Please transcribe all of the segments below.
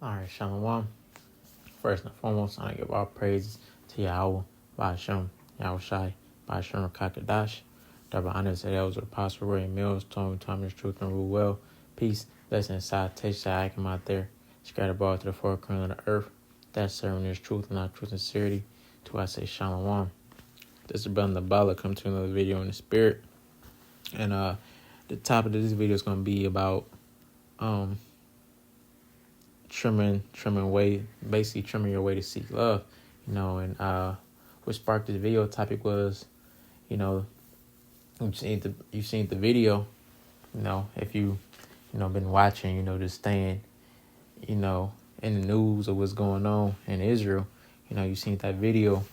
All right, Shalom. First and foremost, I give all praises to Yahweh, Ba'ashem, Yahushai, Ba'ashem Kakadash. Double honors to those with Apostle William Mills, Thomas Truth and Rule Well. Peace, blessing, and salutation. I come out there, scattered abroad to the four corners of the earth. That's serving this truth and not truth and sincerity. To I say Shalom. This is Brother Nabala come to another video in the spirit. And the topic of this video is going to be about trimming your way to seek love, and what sparked this video topic was, you've seen the video, if you been watching, just staying, in the news of what's going on in Israel, you've seen that video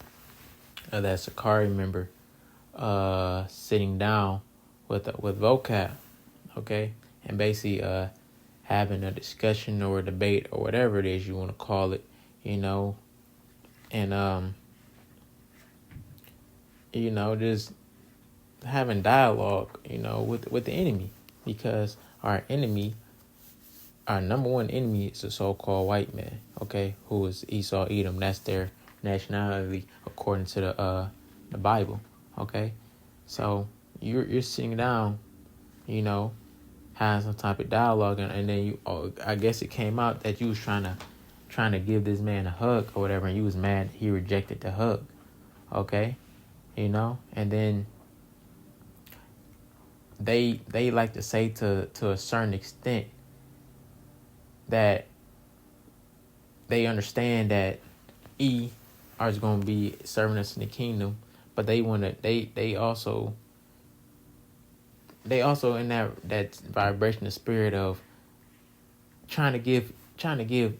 of that Sakari member sitting down with vocab, okay, and basically having a discussion or a debate or whatever it is you want to call it, and just having dialogue, with the enemy, because our number one enemy is the so-called white man, okay, who is Esau, Edom. That's their nationality according to the Bible, okay. So you're sitting down, having some type of dialogue, and then I guess it came out that you was trying to give this man a hug or whatever, and you was mad he rejected the hug, okay, and then they like to say to a certain extent that they understand that E are going to be serving us in the kingdom, but they also in that vibration of spirit of trying to give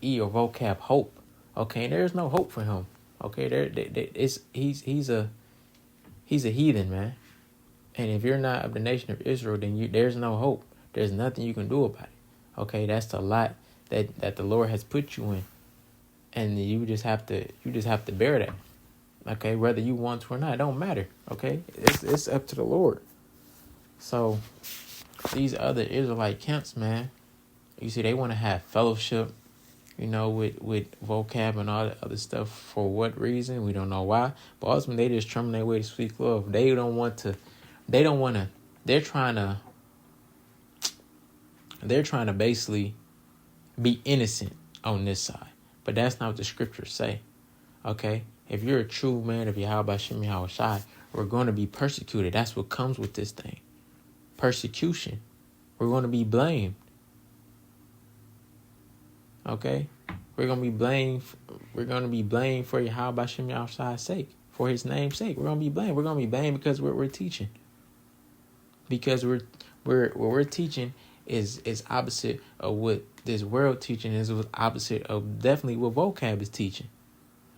E or vocab hope. Okay, and there's no hope for him. Okay, he's a heathen, man. And if you're not of the nation of Israel, then there's no hope. There's nothing you can do about it. Okay, that's the lot that the Lord has put you in, and you just have to bear that. Okay, whether you want to or not, it don't matter. Okay, it's up to the Lord. So these other Israelite camps, man, you see, they want to have fellowship, with vocab and all that other stuff. For what reason? We don't know why. But ultimately, they just trimming their way to sweet love. They're trying to basically be innocent on this side. But that's not what the scriptures say. Okay? If you're a true man of Yahweh Shem Yahushai, we're going to be persecuted. That's what comes with this thing. Persecution. We're going to be blamed. Okay? We're going to be blamed for Yahweh Shem Yahushua's sake, for his name's sake. We're going to be blamed. We're going to be blamed because we're teaching. Because what we're teaching is opposite of what this world teaching is, opposite of definitely what vocab is teaching.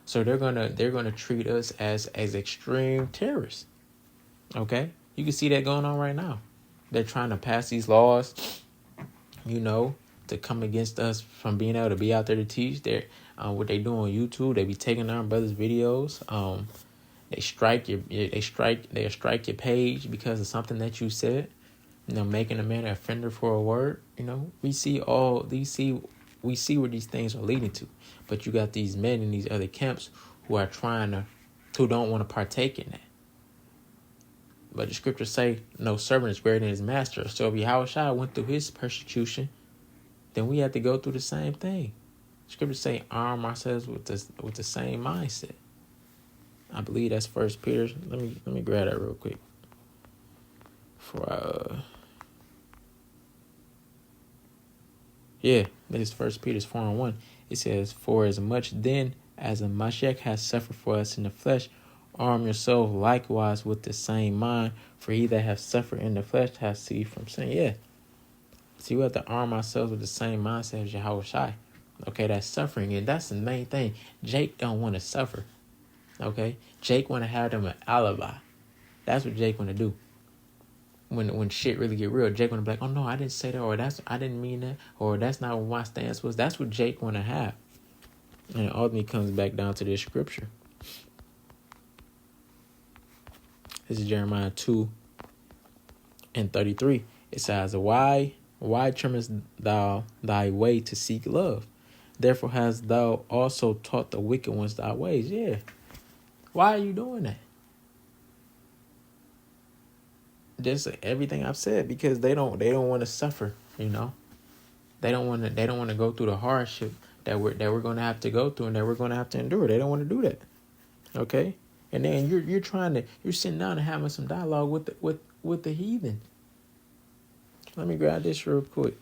So they're gonna treat us as extreme terrorists. Okay? You can see that going on right now. They're trying to pass these laws, to come against us from being able to be out there to teach. They're what they do on YouTube. They be taking down brothers' videos. They strike your page because of something that you said. Making a man an offender for a word. We see where these things are leading to. But you got these men in these other camps who don't want to partake in that. But the scriptures say no servant is greater than his master. So if Yahushua went through his persecution, then we have to go through the same thing. The scriptures say arm ourselves with the same mindset. I believe that's 1 Peter. Let me grab that real quick. This is 1 Peter 4:1. It says, "For as much then as the Mashiach has suffered for us in the flesh, arm yourself likewise with the same mind. For he that has suffered in the flesh has ceased from sin." Yeah. See, we have to arm ourselves with the same mindset as Yahushua. Okay, that's suffering, and that's the main thing. Jake don't want to suffer. Okay, Jake want to have them an alibi. That's what Jake want to do. When shit really get real, Jake want to be like, "Oh no, I didn't say that," or I didn't mean that," or "That's not what my stance was." That's what Jake want to have, and it ultimately comes back down to this scripture. This is Jeremiah 2:33. It says, "Why trimmest thou thy way to seek love? Therefore hast thou also taught the wicked ones thy ways. Yeah. Why are you doing that? Just everything I've said, because they don't want to suffer, you know. They don't want to go through the hardship that we're going to have to go through and that we're going to have to endure. They don't want to do that. Okay? And then you're sitting down and having some dialogue with the heathen. Let me grab this real quick.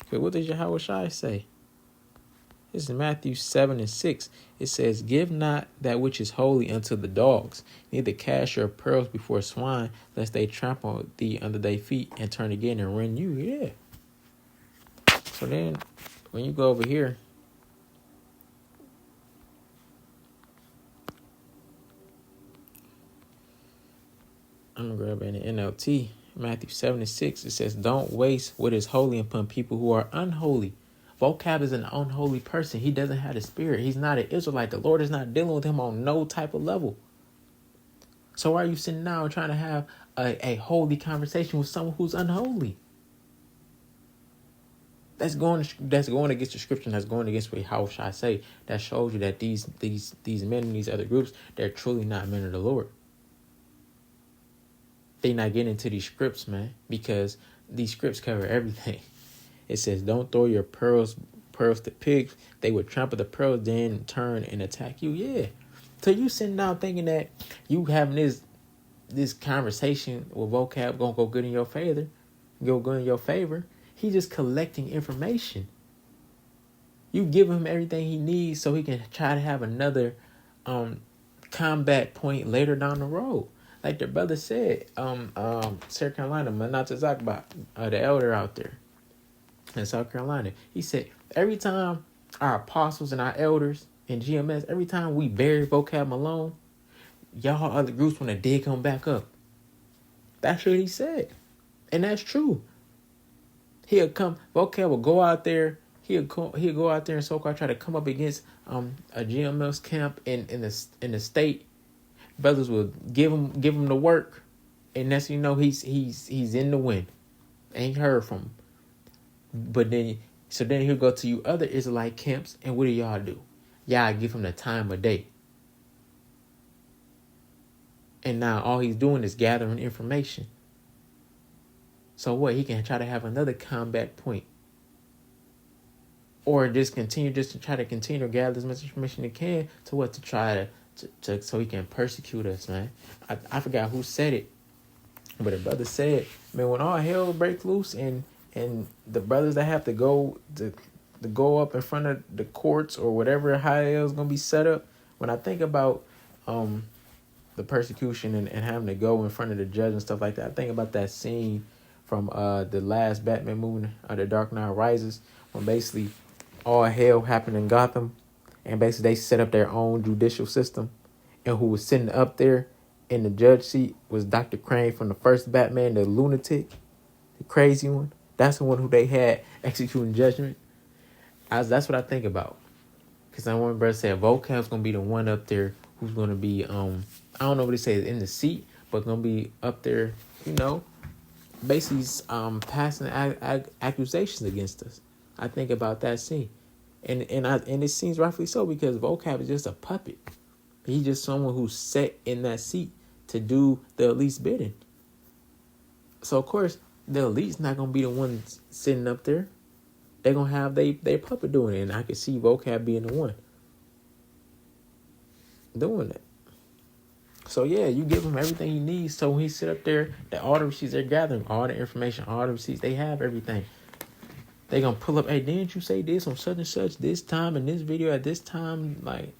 Okay, what does Yahweh Shai say? This is Matthew 7:6. It says, "Give not that which is holy unto the dogs, neither cast your pearls before swine, lest they trample thee under their feet and turn again and rend you." Yeah. So then, when you go over here, I'm gonna grab it in the NLT. Matthew 7:6. It says, "Don't waste what is holy upon people who are unholy." Vocab is an unholy person. He doesn't have the spirit. He's not an Israelite. The Lord is not dealing with him on no type of level. So why are you sitting down trying to have a holy conversation with someone who's unholy? That's going against the scripture. That's going against what how should I say? That shows you that these men in these other groups, they're truly not men of the Lord. They're not getting into these scripts, man, because these scripts cover everything. It says, "Don't throw your pearls to pigs. They would trample the pearls, then turn and attack you." Yeah. So you sitting down thinking that you having this conversation with vocab gonna go good in your favor. He's just collecting information. You give him everything he needs so he can try to have another combat point later down the road. Like the brother said, South Carolina, Manata Zakba, the elder out there in South Carolina, he said every time our apostles and our elders in GMS, every time we bury vocab alone, y'all other groups want to dig him back up. That's what he said. And that's true. Vocab will go out there, he'll go out there and so-called try to come up against a GMS camp in the state. Brothers will give him the work, and that's he's in the wind. Ain't heard from him. But then he'll go to you other Israelite camps, and what do y'all do? Y'all give him the time of day. And now all he's doing is gathering information. So what? He can try to have another combat point. Or just to try to continue to gather as much information he can to try to so he can persecute us, man. I forgot who said it, but a brother said, man, when all hell breaks loose and the brothers that have to go up in front of the courts or whatever high hell is gonna be set up, when I think about the persecution and having to go in front of the judge and stuff like that, I think about that scene from the last Batman movie, The Dark Knight Rises, when basically all hell happened in Gotham, and basically they set up their own judicial system, and who was sitting up there in the judge seat was Dr. Crane from the first Batman, the lunatic, the crazy one. That's the one who they had executing judgment. That's what I think about. Because I want brother said Vocab's going to be the one up there who's going to be, I don't know what they say, in the seat, but going to be up there, basically passing accusations against us. I think about that scene. And it seems rightfully so, because Vocab is just a puppet. He's just someone who's set in that seat to do the elite's bidding. So, of course, the elite's not going to be the ones sitting up there. They're going to have they puppet doing it. And I could see Vocab being the one doing it. So, yeah, you give him everything he needs. So when he sit up there, all the receipts, they're gathering all the information, all the receipts. They have everything. They're going to pull up, hey, didn't you say this on such and such this time in this video at this time? Like,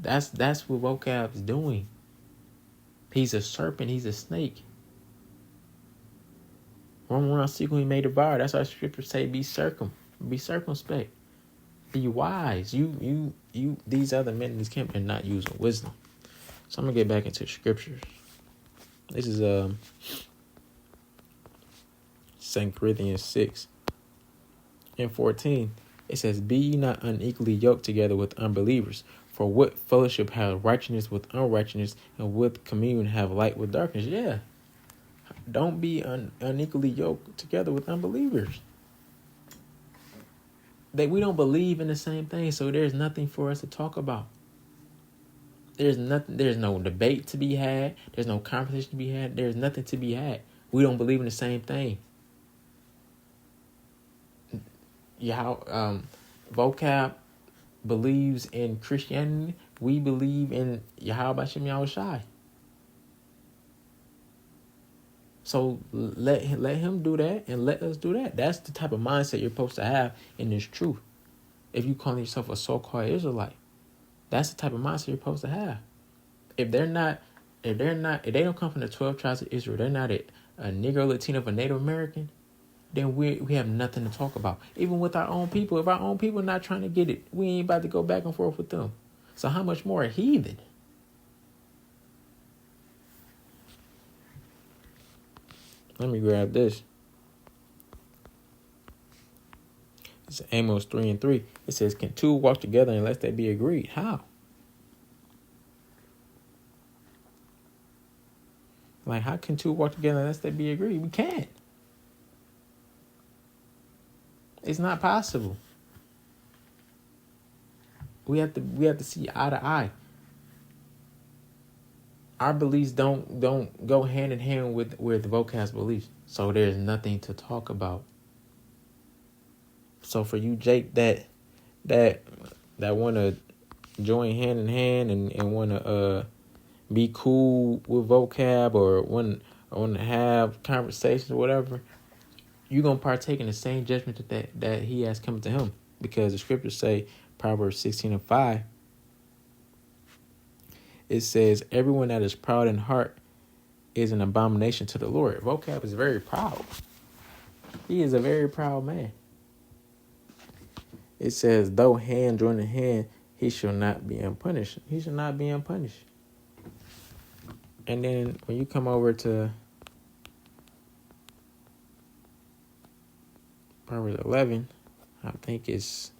that's what Vocab's doing. He's a serpent. He's a snake. Roam around secretly made devour. That's why scriptures say be circumspect. Be wise. You these other men in this camp are not using wisdom. So I'm gonna get back into scriptures. This is 2 Corinthians 6:14. It says, "Be ye not unequally yoked together with unbelievers. For what fellowship have righteousness with unrighteousness, and with communion have light with darkness?" Yeah. Don't be unequally yoked together with unbelievers. we don't believe in the same thing, so there's nothing for us to talk about. There's nothing. There's no debate to be had. There's no conversation to be had. There's nothing to be had. We don't believe in the same thing. Vocab believes in Christianity. We believe in Yahweh Bashem Yahushai. So let him do that and let us do that. That's the type of mindset you're supposed to have in this truth. If you call yourself a so-called Israelite, that's the type of mindset you're supposed to have. If they don't come from the 12 tribes of Israel, they're not a Negro, Latino, or Native American, then we have nothing to talk about. Even with our own people, if our own people are not trying to get it, we ain't about to go back and forth with them. So how much more a heathen? Let me grab this. It's Amos 3:3. It says, "Can two walk together unless they be agreed?" How? Like, how can two walk together unless they be agreed? We can't. It's not possible. We have to see eye to eye. Our beliefs don't go hand in hand with the vocab's beliefs. So there's nothing to talk about. So for you, Jake, that want to join hand in hand and want to be cool with vocab or want to have conversations or whatever, you're going to partake in the same judgment that he has coming to him. Because the scriptures say, Proverbs 16:5, it says, "Everyone that is proud in heart is an abomination to the Lord." Vocab is very proud. He is a very proud man. It says, "Though hand join in hand, he shall not be unpunished." He shall not be unpunished. And then when you come over to Proverbs 11, I think it's,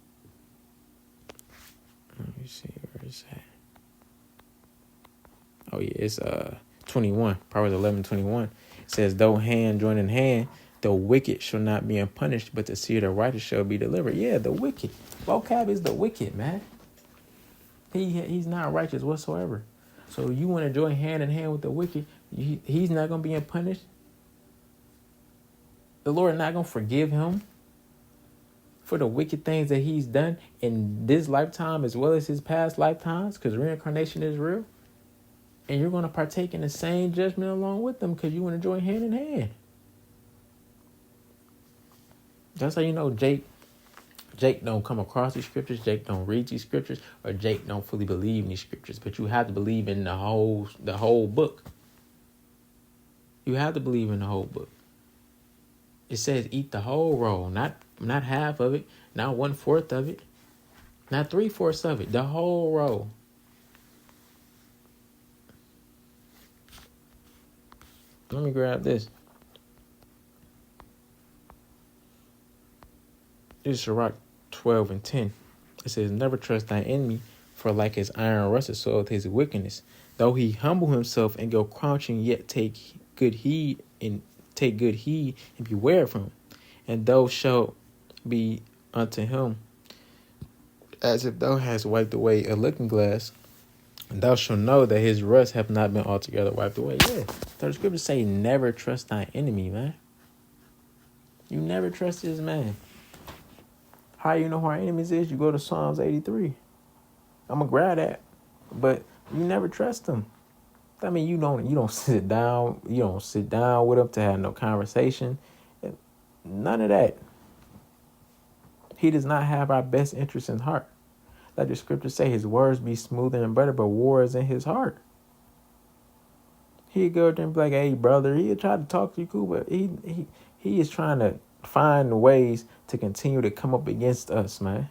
let me see where it's at. Oh yeah, it's 21. Proverbs 11:21. It says, "Though hand join in hand, the wicked shall not be unpunished, but the seed of the righteous shall be delivered." Yeah, the wicked. Vocab is the wicked, man. He's not righteous whatsoever. So you want to join hand in hand with the wicked, he's not going to be unpunished. The Lord not going to forgive him for the wicked things that he's done in this lifetime as well as his past lifetimes, because reincarnation is real. And you're going to partake in the same judgment along with them because you want to join hand in hand. That's how you know Jake don't come across these scriptures, Jake don't read these scriptures, or Jake don't fully believe in these scriptures. But you have to believe in the whole book. You have to believe in the whole book. It says eat the whole roll, not half of it, not 1/4 of it, not 3/4 of it, the whole roll. Let me grab this. This is Sirach 12:10. It says, "Never trust thy enemy, for like his iron rusted, so is his wickedness. Though he humble himself and go crouching, yet take good heed and beware of him. And thou shalt be unto him as if thou hast wiped away a looking glass, and thou shalt know that his rust have not been altogether wiped away." Yeah. So the scriptures say never trust thy enemy, man. You never trust this man. How you know who our enemies is? You go to Psalms 83. I'm gonna grab that. But you never trust them. I mean, you don't sit down with him to have no conversation. None of that. He does not have our best interest in heart. Like the scriptures say, his words be smoother than butter, but war is in his heart. He'd go there and be like, "Hey, brother," he'll try to talk to you cool, but he is trying to find ways to continue to come up against us, man.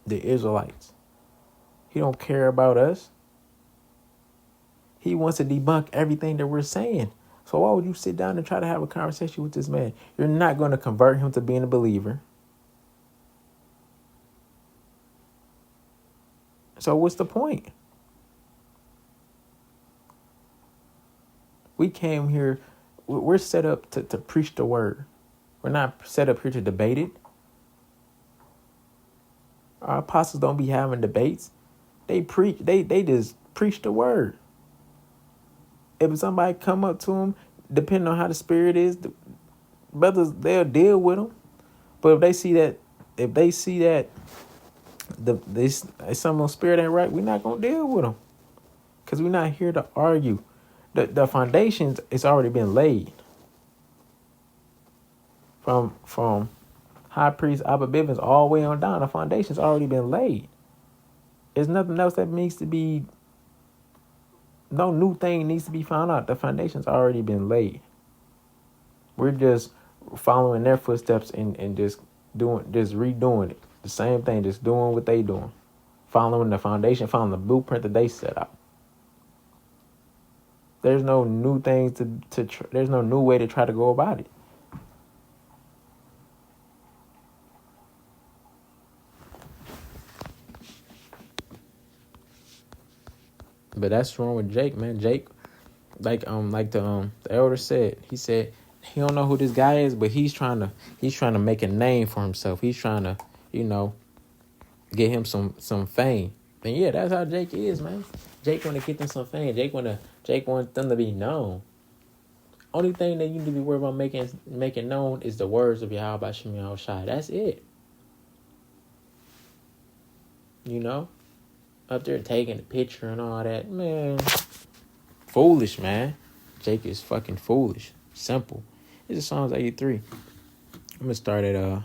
The Israelites. He don't care about us. He wants to debunk everything that we're saying. So why would you sit down and try to have a conversation with this man? You're not going to convert him to being a believer. So what's the point? We came here, we're set up to preach the word. We're not set up here to debate it. Our apostles don't be having debates. They preach. They just preach the word. If somebody come up to them, depending on how the spirit is, the brothers, they'll deal with them. But if they see that this someone's spirit ain't right, we're not gonna deal with them, because we're not here to argue. The foundations, it's already been laid. From High Priest Abba Bivens all the way on down, the foundation's already been laid. There's nothing else that needs to be. No new thing needs to be found out. The foundation's already been laid. We're just following their footsteps and just redoing it. The same thing, just doing what they doing. Following the foundation, following the blueprint that they set out. There's no new things there's no new way to try to go about it. But that's wrong with Jake, man. Jake, like the elder said, he said he don't know who this guy is, but he's trying to make a name for himself. He's trying to, get him some fame. And yeah, that's how Jake is, man. Jake want to get them some fame. Jake wants them to be known. Only thing that you need to be worried about making known is the words of Yahweh Shem Yahushai. That's it. Up there taking the picture and all that, man. Foolish, man. Jake is fucking foolish. Simple. This is Psalms 83. I'm gonna start at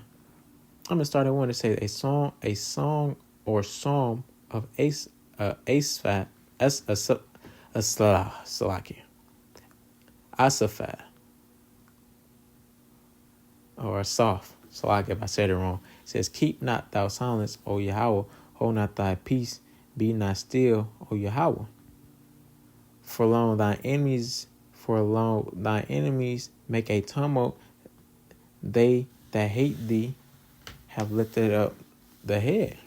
one to say a song or psalm of Asaph, or Asaph. Salaki, if I said it wrong. It says, "Keep not thou silence, O Yahweh, hold not thy peace, be not still, O Yahweh. For long thine enemies make a tumult. They that hate thee have lifted up the head."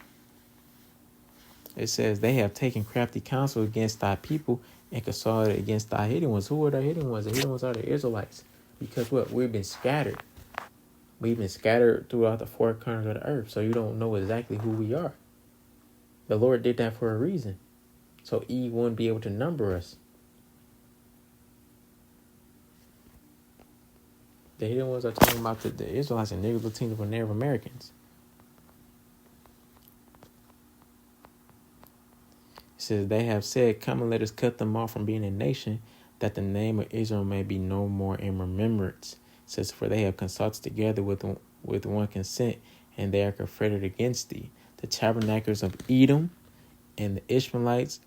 It says, "They have taken crafty counsel against thy people and consulted against thy hidden ones." Who are the hidden ones? The hidden ones are the Israelites. Because what? We've been scattered. We've been scattered throughout the four corners of the earth. So you don't know exactly who we are. The Lord did that for a reason. So Eve wouldn't be able to number us. The hidden ones are talking about the Israelites and Negro, Latino, and Native Americans. It says, "They have said, come and let us cut them off from being a nation, that the name of Israel may be no more in remembrance." It says, "For they have consulted together with one consent, and they are confederate against thee. The tabernacles of Edom and the Ishmaelites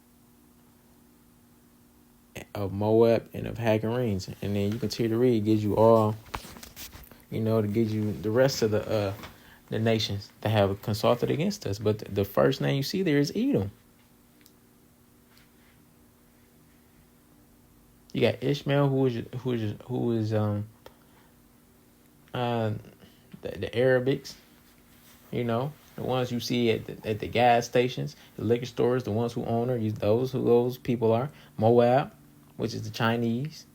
of Moab and of Hagarenes." And then you continue to read. It gives you all, to give you the rest of the nations that have consulted against us. But the first name you see there is Edom. You got Ishmael, who is the Arabics, the ones you see at the gas stations, the liquor stores, the ones who own her. Those people are Moab, which is the Chinese.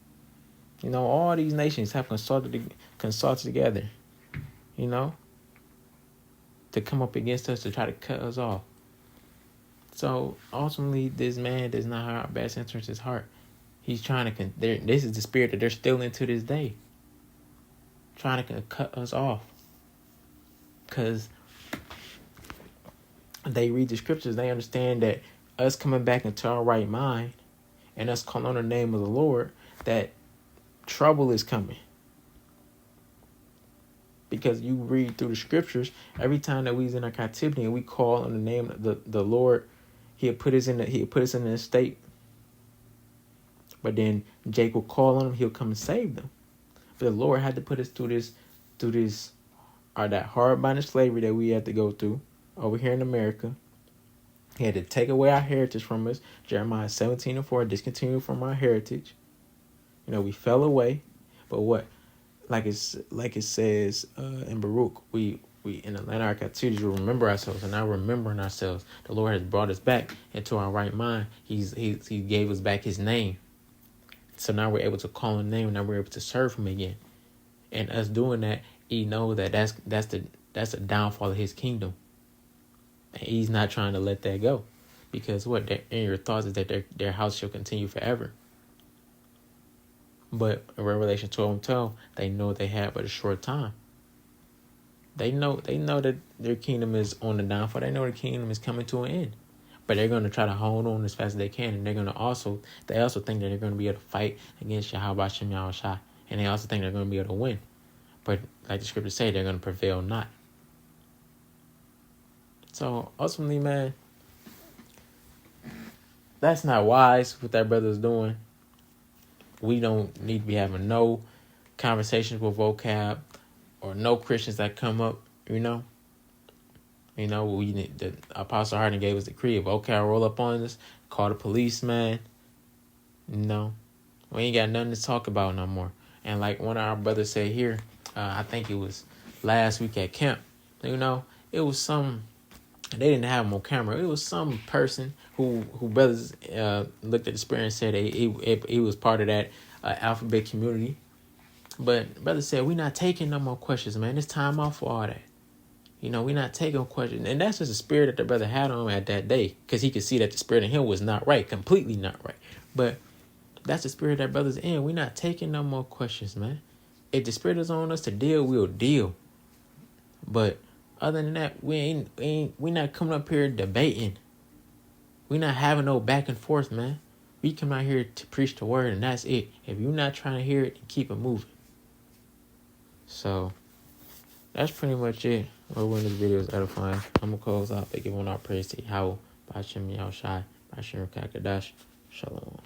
All these nations have consulted together, to come up against us, to try to cut us off. So ultimately, this man does not have our best interest in his heart. He's trying to. This is the spirit that they're still in to this day, trying to cut us off. Because they read the scriptures, they understand that us coming back into our right mind and us calling on the name of the Lord, that trouble is coming. Because you read through the scriptures, every time that we was in our captivity and we call on the name of the Lord, He'll put us in a state. But then Jake will call on him, he'll come and save them. But the Lord had to put us through this, or that hard bondage slavery that we had to go through over here in America. He had to take away our heritage from us. Jeremiah 17:4, discontinue from our heritage. We fell away. But what? Like it says in Baruch, we in the land of our captivity, we remember ourselves, and now remembering ourselves, the Lord has brought us back into our right mind. He gave us back His name. So now we're able to call on His name, and now we're able to serve Him again. And us doing that, He knows that that's the downfall of His kingdom. And he's not trying to let that go. Because what? In your thoughts is that their house shall continue forever. But in Revelation 12:12, they know they have but a short time. They know that their kingdom is on the downfall. They know their kingdom is coming to an end. But they're going to try to hold on as fast as they can. And they also think that they're going to be able to fight against Yahweh Shem Yahushua. And they also think they're going to be able to win. But like the scriptures say, they're going to prevail not. So ultimately, man, that's not wise what that brother's doing. We don't need to be having no conversations with vocab or no Christians that come up, we need the Apostle Harden gave us the decree. If vocab roll up on us, call the police, man. We ain't got nothing to talk about no more. And like one of our brothers said here, I think it was last week at camp, it was some, they didn't have him on camera. It was some person who brothers looked at the spirit and said he was part of that alphabet community. But brother said, we not taking no more questions, man. It's time off for all that. We not taking questions. And that's just the spirit that the brother had on him at that day. Because he could see that the spirit in him was not right. Completely not right. But that's the spirit that brother's in. We not taking no more questions, man. If the spirit is on us to deal, we'll deal. But other than that, we not coming up here debating. We not having no back and forth, man. We come out here to preach the word, and that's it. If you're not trying to hear it, keep it moving. So that's pretty much it. When this video is edifying, I'm gonna close out by giving our praise to Yahweh, B'Shem Yahushai, B'Shem Kakadash, Shalom.